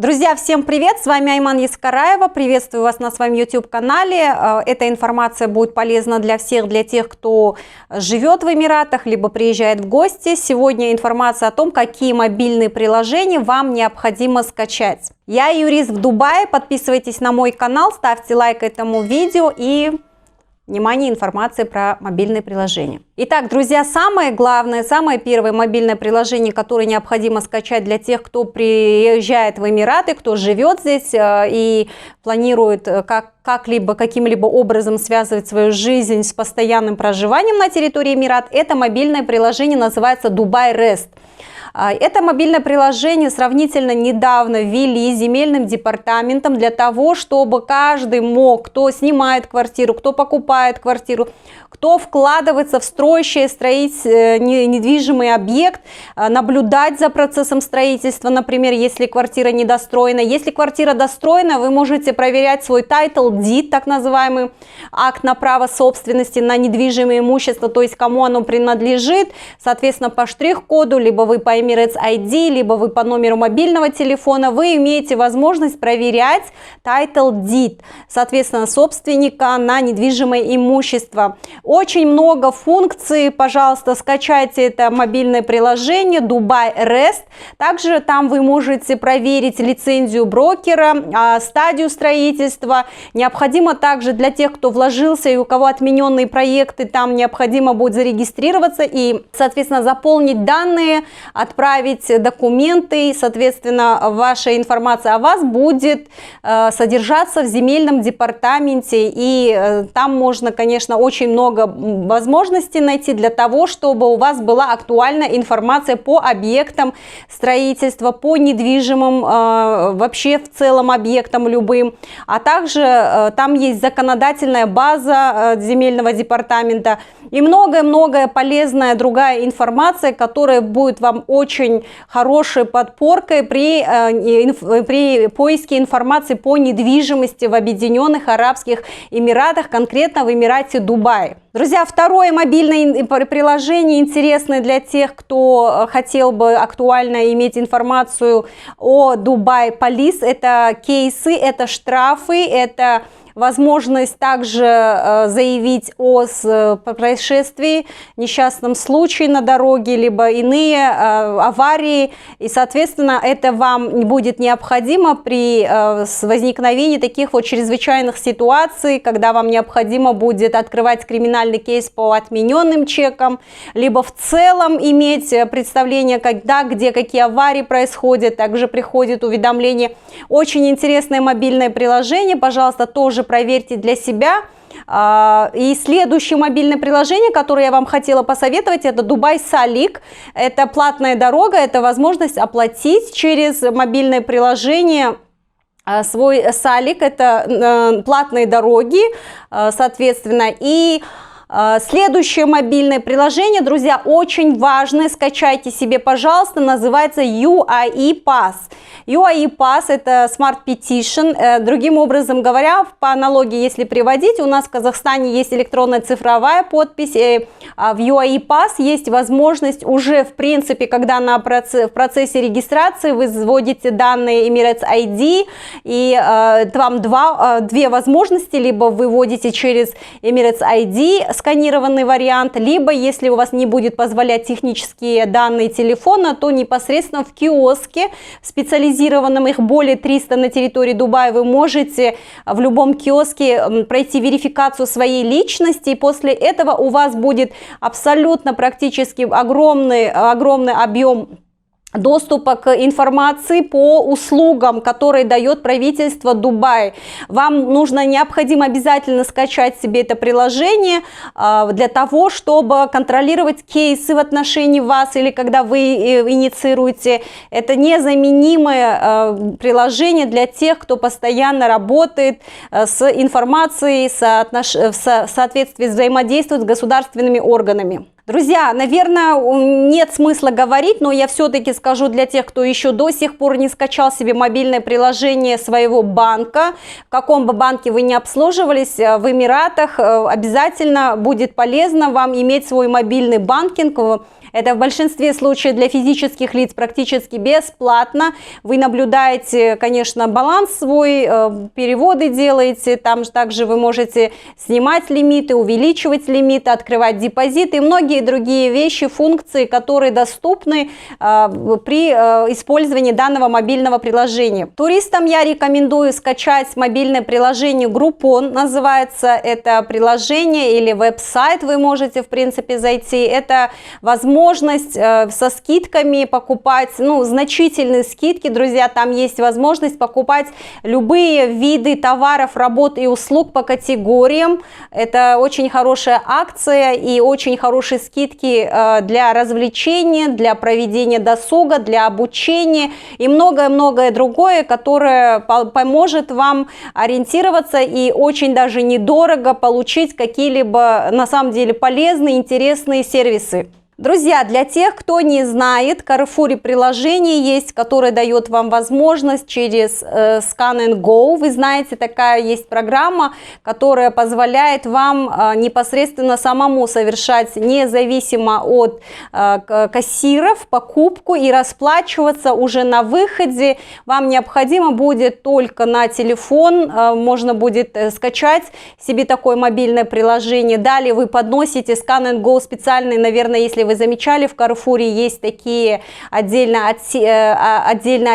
Друзья, всем привет! С вами Айман Ескараева. Приветствую вас на своем YouTube-канале. Эта информация будет полезна для всех, для тех, кто живет в Эмиратах, либо приезжает в гости. Сегодня информация о том, какие мобильные приложения вам необходимо скачать. Я юрист в Дубае. Подписывайтесь на мой канал, ставьте лайк этому видео и... Внимание, информация про мобильные приложения. Итак, друзья, самое главное, самое первое мобильное приложение, которое необходимо скачать для тех, кто приезжает в Эмираты, кто живет здесь и планирует как-либо, каким-либо образом связывать свою жизнь с постоянным проживанием на территории Эмират, это мобильное приложение называется Dubai Rest. Это мобильное приложение сравнительно недавно ввели земельным департаментом для того, чтобы каждый мог, кто снимает квартиру, кто покупает квартиру, кто вкладывается в строящий недвижимый объект, наблюдать за процессом строительства, например, если квартира недостроена. Если квартира достроена, вы можете проверять свой title deed, так называемый акт на право собственности на недвижимое имущество, то есть кому оно принадлежит, соответственно, по штрих-коду, либо вы по Emirates ID, либо вы по номеру мобильного телефона, вы имеете возможность проверять title deed, соответственно, собственника на недвижимое имущество. Очень много функций, пожалуйста, скачайте это мобильное приложение Dubai Rest. Также там вы можете проверить лицензию брокера, стадию строительства. Необходимо также для тех, кто вложился и у кого отмененные проекты, там необходимо будет зарегистрироваться и, соответственно, заполнить данные, отправить документы, соответственно, ваша информация о вас будет содержаться в земельном департаменте, и там можно, конечно, очень много возможностей найти для того, чтобы у вас была актуальная информация по объектам строительства, по недвижимым, вообще в целом объектам любым, а также там есть законодательная база земельного департамента и многое-многое полезная другая информация, которая будет вам очень хорошей подпоркой при поиске информации по недвижимости в Объединенных Арабских Эмиратах, конкретно в Эмирате Дубай. Друзья, второе мобильное приложение интересное для тех, кто хотел бы актуально иметь информацию о Dubai Police. Это кейсы, это штрафы, это возможность также заявить о происшествии, несчастном случае на дороге, либо иные аварии. И, соответственно, это вам будет необходимо при возникновении таких вот чрезвычайных ситуаций, когда вам необходимо будет открывать криминальный кейс по отмененным чекам, либо в целом иметь представление, когда, где, какие аварии происходят. Также приходит уведомление. Очень интересное мобильное приложение, пожалуйста, тоже проверьте для себя. И следующее мобильное приложение, которое я вам хотела посоветовать, это Dubai Salik. Это платная дорога, это возможность оплатить через мобильное приложение свой Salik. Это платные дороги, соответственно. И следующее мобильное приложение, друзья, очень важное, скачайте себе, пожалуйста, называется UAE Pass. UAE Pass – это Smart Petition. Другим образом говоря, по аналогии, если приводить, у нас в Казахстане есть электронная цифровая подпись, в UAE Pass есть возможность уже, в принципе, когда в процессе регистрации вы вводите данные Emirates ID, и вам две возможности: либо вы вводите через Emirates ID сканированный вариант, либо, если у вас не будет позволять технические данные телефона, то непосредственно в киоске специализированном, их более 300 на территории Дубая, вы можете в любом киоске пройти верификацию своей личности, и после этого у вас будет абсолютно практически огромный объем доступа к информации по услугам, которые дает правительство Дубая. Вам необходимо обязательно скачать себе это приложение для того, чтобы контролировать кейсы в отношении вас, или когда вы инициируете. Это незаменимое приложение для тех, кто постоянно работает с информацией, в соответствии взаимодействует с государственными органами. Друзья, наверное, нет смысла говорить, но я все-таки скажу для тех, кто еще до сих пор не скачал себе мобильное приложение своего банка, в каком бы банке вы ни обслуживались, в Эмиратах обязательно будет полезно вам иметь свой мобильный банкинг. Это в большинстве случаев для физических лиц практически бесплатно. Вы наблюдаете, конечно, баланс свой, переводы делаете, там также вы можете снимать лимиты, увеличивать лимиты, открывать депозиты и многие другие вещи, функции, которые доступны при использовании данного мобильного приложения. Туристам я рекомендую скачать мобильное приложение Groupon, называется это приложение, или веб-сайт вы можете, в принципе, зайти. Это возможность со скидками покупать, значительные скидки, друзья, там есть возможность покупать любые виды товаров, работ и услуг по категориям. Это очень хорошая акция и очень хорошие скидки для развлечения, для проведения досуга, для обучения и многое-многое другое, которое поможет вам ориентироваться и очень даже недорого получить какие-либо на самом деле полезные, интересные сервисы. Друзья, для тех, кто не знает, в Carrefour приложение есть, которое дает вам возможность через Scan & Go. Вы знаете, такая есть программа, которая позволяет вам непосредственно самому совершать независимо от кассиров покупку и расплачиваться уже на выходе. Вам необходимо будет только на телефон, можно будет скачать себе такое мобильное приложение. Далее вы подносите Scan & Go специальный, наверное, если вы замечали, в Carrefour есть такие отдельное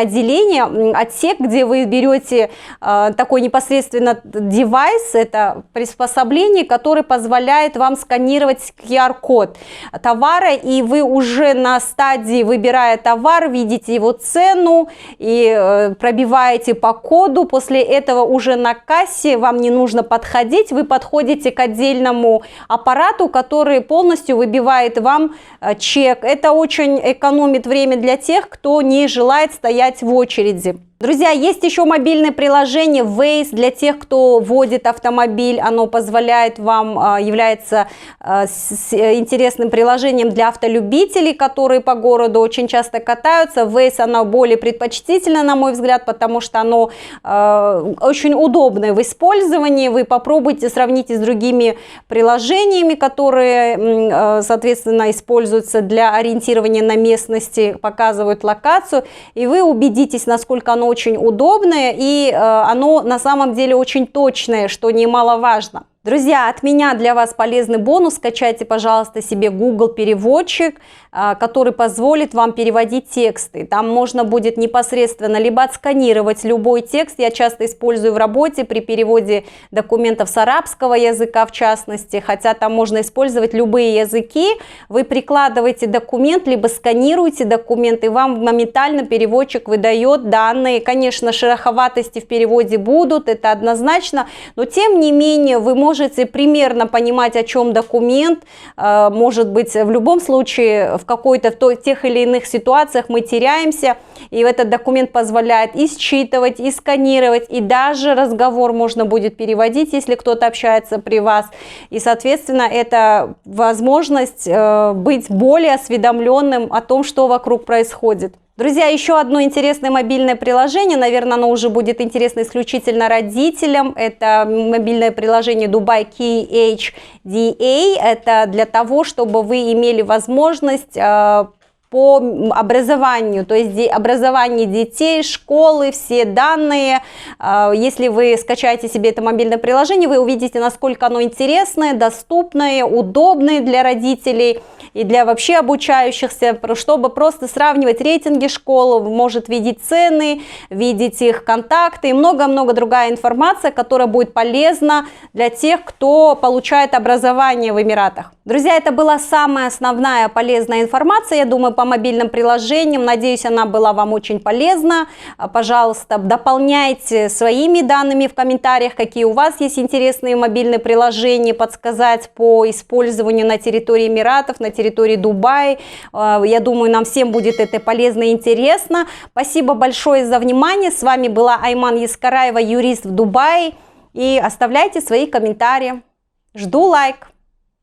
отделение, отсек, где вы берете такой непосредственно девайс, это приспособление, которое позволяет вам сканировать QR-код товара, и вы уже на стадии, выбирая товар, видите его цену и пробиваете по коду. После этого уже на кассе вам не нужно подходить, вы подходите к отдельному аппарату, который полностью выбивает вам чек. Это очень экономит время для тех, кто не желает стоять в очереди. Друзья, есть еще мобильное приложение Waze для тех, кто водит автомобиль. Оно позволяет вам, является интересным приложением для автолюбителей, которые по городу очень часто катаются. Waze, оно более предпочтительно, на мой взгляд, потому что оно очень удобное в использовании. Вы попробуйте, сравните с другими приложениями, которые, соответственно, используются для ориентирования на местности, показывают локацию, и вы убедитесь, насколько оно очень удобное, и оно на самом деле очень точное, что немаловажно. Друзья, от меня для вас полезный бонус. Скачайте, пожалуйста, себе Google переводчик, который позволит вам переводить тексты. Там можно будет непосредственно либо отсканировать любой текст. Я часто использую в работе при переводе документов с арабского языка, в частности, хотя там можно использовать любые языки. Вы прикладываете документ, либо сканируете документ, и вам моментально переводчик выдает данные. Конечно, шероховатости в переводе будут, это однозначно, но тем не менее вы можете примерно понимать, о чем документ. Может быть, в любом случае, в тех или иных ситуациях мы теряемся, и этот документ позволяет и считывать, и сканировать, и даже разговор можно будет переводить, если кто-то общается при вас. И, соответственно, это возможность быть более осведомленным о том, что вокруг происходит. Друзья, еще одно интересное мобильное приложение, наверное, оно уже будет интересно исключительно родителям. Это мобильное приложение Dubai Key HDA. Это для того, чтобы вы имели возможность по образованию, то есть образование детей, школы, все данные. Если вы скачаете себе это мобильное приложение, вы увидите, насколько оно интересное, доступное, удобное для родителей и для вообще обучающихся, чтобы просто сравнивать рейтинги школ, может видеть цены, видеть их контакты и много-много другая информация, которая будет полезна для тех, кто получает образование в Эмиратах. Друзья, это была самая основная полезная информация, я думаю, по мобильным приложениям. Надеюсь, она была вам очень полезна. Пожалуйста, дополняйте своими данными в комментариях, какие у вас есть интересные мобильные приложения, подсказать по использованию на территории Эмиратов, на территории Дубая. Я думаю, нам всем будет это полезно и интересно. Спасибо большое за внимание. С вами была Айман Ескараева, юрист в Дубае. И оставляйте свои комментарии. Жду лайк.